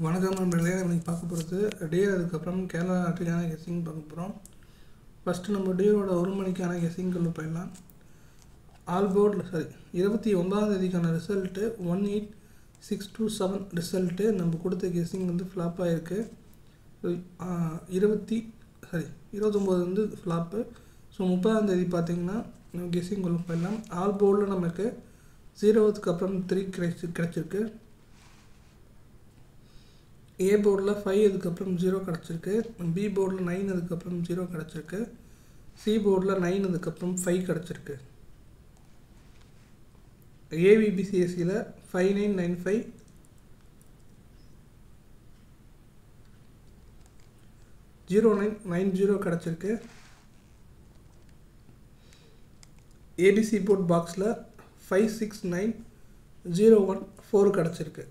வணக்கம் நண்பர்களே, நம்ம பார்க்க போகிறது டியர். அதுக்கப்புறம் கேரளா நாட்டுக்கான கெஸ்ஸிங் பார்க்க போகிறோம். ஃபஸ்ட்டு நம்ம டியரோட 1 மணிக்கான கெஸ்ஸிங்குள்ள போயிடலாம். ஆல் போர்டில் 29ஆம் ரிசல்ட்டு 18627 ரிசல்ட்டு. நம்ம கொடுத்த கெஸ்ஸிங் ஃப்ளாப் ஆகிருக்கு. 29 ஃப்ளாப்பு. ஸோ 30ஆம் பார்த்திங்கன்னா நம்ம கெஸ்ஸிங் உள்ள போயிடலாம். ஆல் போர்டில் நமக்கு 0க்கு அப்புறம் 3 கிடச்சிருக்கு. ஏ போர்டில் 5 அதுக்கப்புறம் 0 கிடச்சிருக்கு. பி போர்டில் 9 அதுக்கப்புறம் 0 கிடச்சிருக்கு. சி போர்டில் 9 அதுக்கப்புறம் 5 கிடச்சிருக்கு. ஏவிபிசிஎஸ்சியில் 5995 0990 கிடச்சிருக்கு. ஏபிசி போர்ட் பாக்ஸில் 569014 கிடச்சிருக்கு.